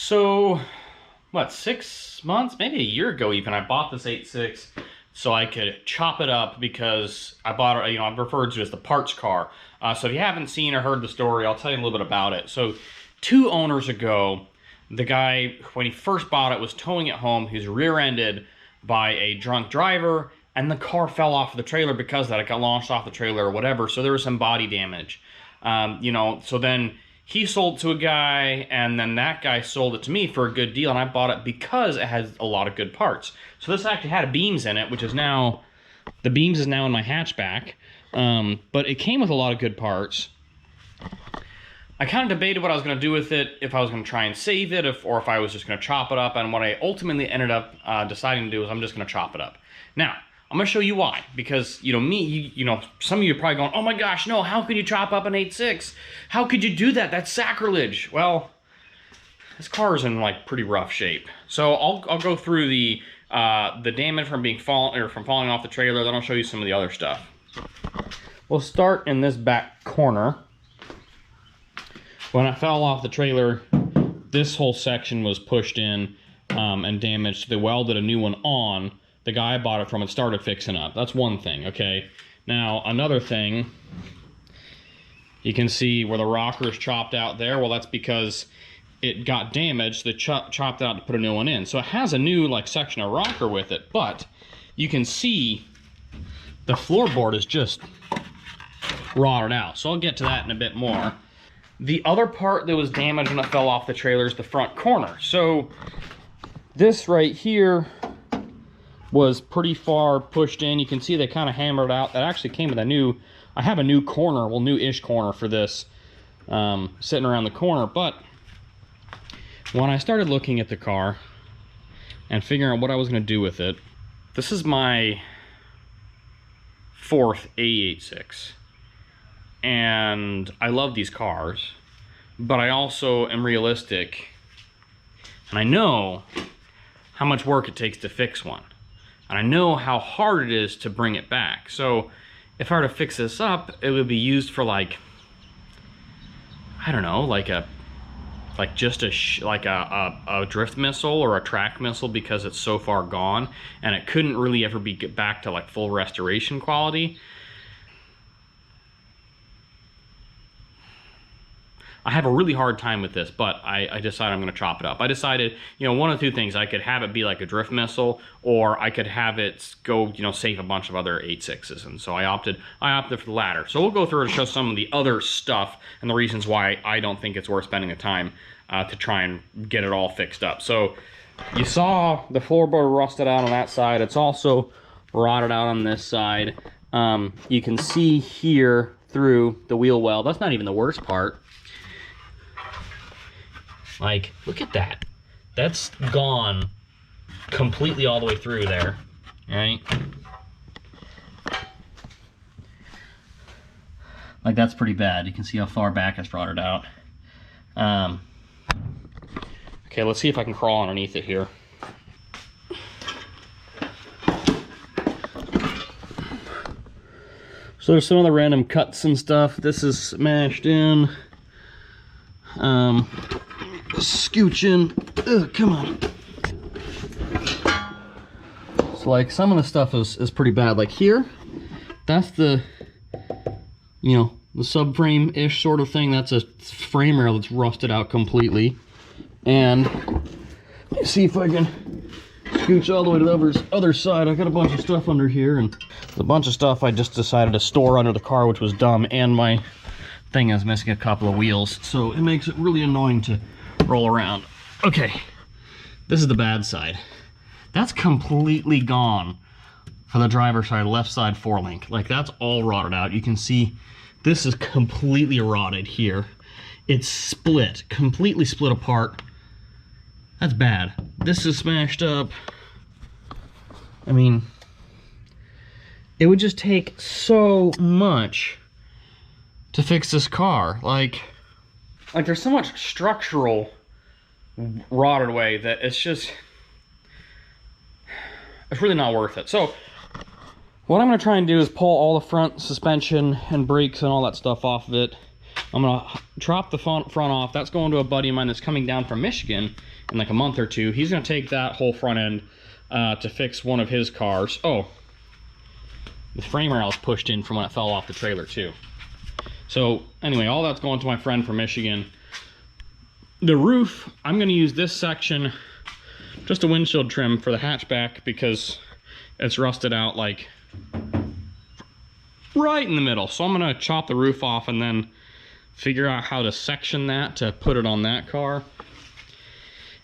So, what, 6 months, maybe a year ago even, I bought this 86 so I could chop it up because I bought it, you know, I've referred to it as the parts car. So if you haven't seen or heard the story, I'll tell you a little bit about it. So 2 owners ago, the guy, when he first bought it, was towing it home. He was rear-ended by a drunk driver, and the car fell off the trailer because of that. It got launched off the trailer or whatever, so there was some body damage. You know, so then he sold to a guy, and then that guy sold it to me for a good deal, and I bought it because it has a lot of good parts. So this actually had beams in it, which is now, the beams is now in my hatchback, but it came with a lot of good parts. I kind of debated what I was going to do with it, if I was going to try and save it, or if I was just going to chop it up, and what I ultimately ended up deciding to do is I'm just going to chop it up. Now, I'm going to show you why, because, you know, you know, some of you are probably going, oh my gosh, no, how could you chop up an 86? How could you do that? That's sacrilege. Well, this car is in, like, pretty rough shape. So I'll go through the damage from falling off the trailer, then I'll show you some of the other stuff. We'll start in this back corner. When I fell off the trailer, this whole section was pushed in and damaged. They welded a new one on. The guy I bought it from and started fixing up. That's one thing, okay? Now, another thing, you can see where the rocker is chopped out there. Well, that's because it got damaged. They chopped it out to put a new one in. So it has a new, like, section of rocker with it, but you can see the floorboard is just rotted out. So I'll get to that in a bit more. The other part that was damaged when it fell off the trailer is the front corner. So this right here was pretty far pushed in. You can see they kind of hammered out. That actually came with a new, I have a new corner, well, new-ish corner for this sitting around the corner. But when I started looking at the car and figuring out what I was going to do with it, this is my 4th AE86. And I love these cars, but I also am realistic, and I know how much work it takes to fix one. And I know how hard it is to bring it back. So if I were to fix this up, it would be used for, like, I don't know, like just a drift missile or a track missile, because it's so far gone and it couldn't really ever get back to, like, full restoration quality. I have a really hard time with this, but I decided I'm going to chop it up. I decided, you know, one of 2 things. I could have it be like a drift missile, or I could have it go, you know, save a bunch of other 86s. And so I opted for the latter. So we'll go through and show some of the other stuff and the reasons why I don't think it's worth spending the time to try and get it all fixed up. So you saw the floorboard rusted out on that side. It's also rotted out on this side. You can see here through the wheel well. That's not even the worst part. Like, look at that. That's gone completely all the way through there, right? Like, that's pretty bad. You can see how far back it's rotted out. Okay, let's see if I can crawl underneath it here. So there's some other random cuts and stuff. This is smashed in. Scooching. Ugh, come on. So, like, some of the stuff is pretty bad. Like here, that's the, you know, the subframe-ish sort of thing. That's a frame rail that's rusted out completely. And let's see if I can scooch all the way to the other side. I got a bunch of stuff under here, and there's a bunch of stuff I just decided to store under the car, which was dumb, and my thing is missing a couple of wheels, so it makes it really annoying to roll around. Okay, this is the bad side. That's completely gone for the driver's side, left side 4-link. Like, that's all rotted out. You can see this is completely rotted here. It's split, completely split apart. That's bad. This is smashed up. I mean, it would just take so much to fix this car. Like there's so much structural rotted away that it's really not worth it. So what I'm going to try and do is pull all the front suspension and brakes and all that stuff off of it, I'm gonna drop the front off. That's going to a buddy of mine that's coming down from Michigan in like a month or two. He's gonna take that whole front end to fix one of his cars. Oh, the frame rail is pushed in from when it fell off the trailer too. So anyway, all that's going to my friend from Michigan. The roof, I'm gonna use this section, just a windshield trim for the hatchback because it's rusted out like right in the middle. So I'm gonna chop the roof off and then figure out how to section that to put it on that car.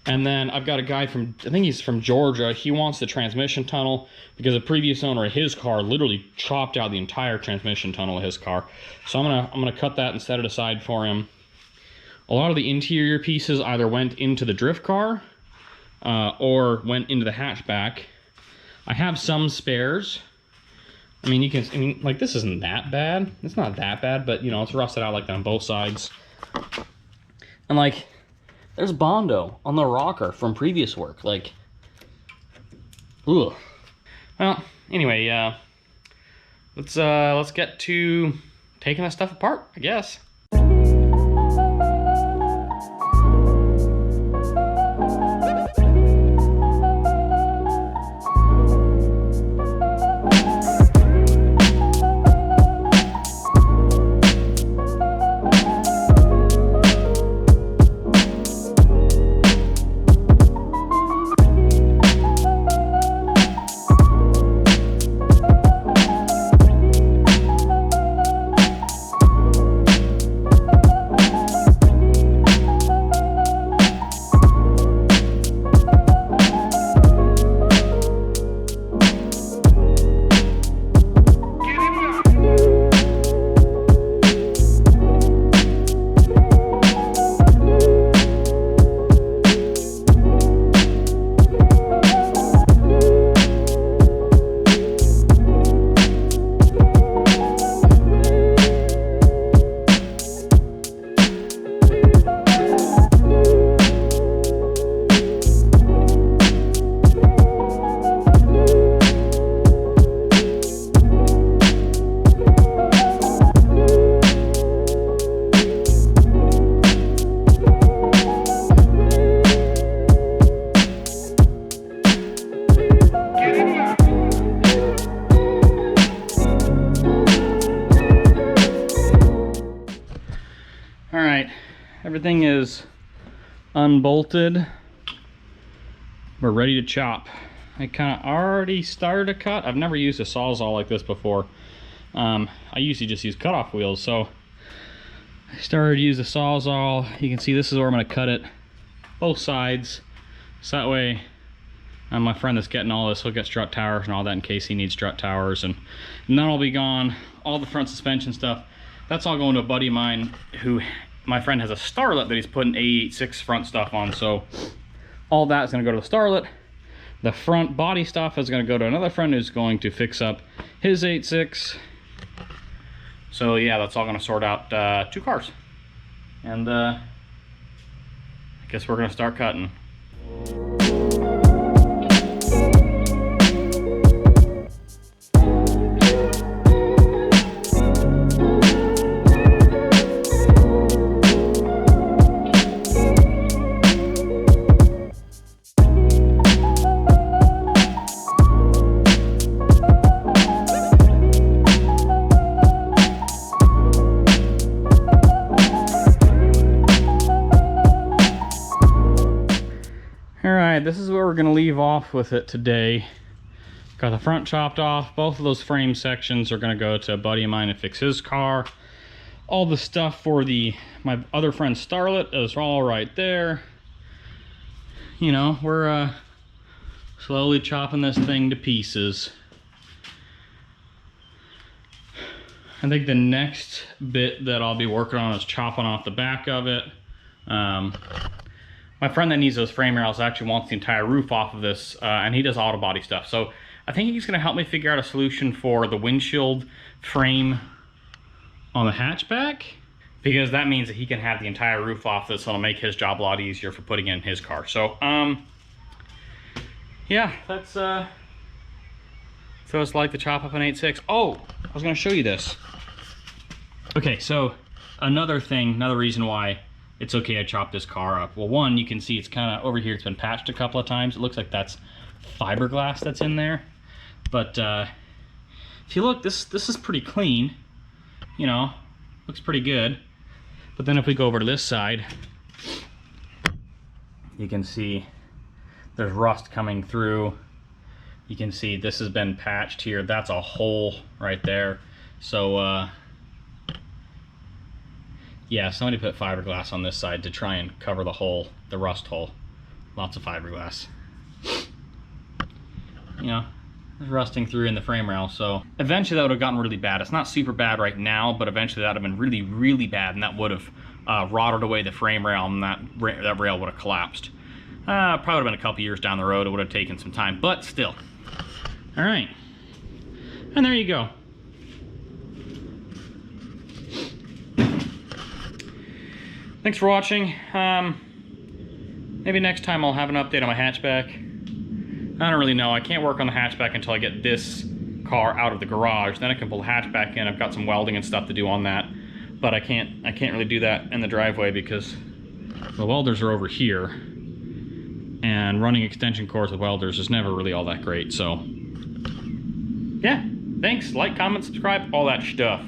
And then I've got a guy from, I think he's from Georgia. He wants the transmission tunnel because the previous owner of his car literally chopped out the entire transmission tunnel of his car. So I'm gonna cut that and set it aside for him. A lot of the interior pieces either went into the drift car or went into the hatchback. I have some spares. I mean, like, this isn't that bad. It's not that bad, but, you know, it's rusted out like that on both sides. And, like, there's Bondo on the rocker from previous work. Like, ugh. Well, anyway, let's get to taking that stuff apart, I guess. Everything is unbolted. We're ready to chop. I kind of already started a cut. I've never used a Sawzall like this before. I usually just use cutoff wheels, so I started to use a Sawzall. You can see this is where I'm going to cut it, both sides, so that way my friend that's getting all this, he'll get strut towers and all that in case he needs strut towers, and that'll be gone. All the front suspension stuff, that's all going to a buddy of mine who, my friend has a Starlet that he's putting AE86 front stuff on, so all that's going to go to the Starlet. The front body stuff is going to go to another friend who's going to fix up his 86. So yeah, that's all going to sort out 2 cars. And I guess we're going to start cutting. This is where we're going to leave off with it today. Got the front chopped off. Both of those frame sections are going to go to a buddy of mine to fix his car. All the stuff for my other friend's Starlet is all right there. You know, we're slowly chopping this thing to pieces. I think the next bit that I'll be working on is chopping off the back of it. My friend that needs those frame rails actually wants the entire roof off of this, and he does auto body stuff. So I think he's going to help me figure out a solution for the windshield frame on the hatchback, because that means that he can have the entire roof off this, so it'll make his job a lot easier for putting in his car. So yeah, that's so it's like the chop up an 86. Oh, I was going to show you this. Okay, so Another reason why it's okay to chop this car up. Well, one, you can see it's kind of over here, it's been patched a couple of times. It looks like that's fiberglass that's in there. But if you look, this is pretty clean, you know, looks pretty good. But then if we go over to this side, you can see there's rust coming through. You can see this has been patched here. That's a hole right there. So yeah, somebody put fiberglass on this side to try and cover the hole, the rust hole. Lots of fiberglass. You know, it's rusting through in the frame rail, so eventually that would have gotten really bad. It's not super bad right now, but eventually that would have been really, really bad, and that would have rotted away the frame rail, and that rail would have collapsed. Probably would have been a couple years down the road. It would have taken some time, but still. All right, and there you go. Thanks for watching. Maybe next time I'll have an update on my hatchback. I don't really know. I can't work on the hatchback until I get this car out of the garage. Then I can pull the hatchback in. I've got some welding and stuff to do on that, but I can't really do that in the driveway because the welders are over here, and running extension cords with welders is never really all that great. So yeah, thanks. Like, comment, subscribe, all that stuff.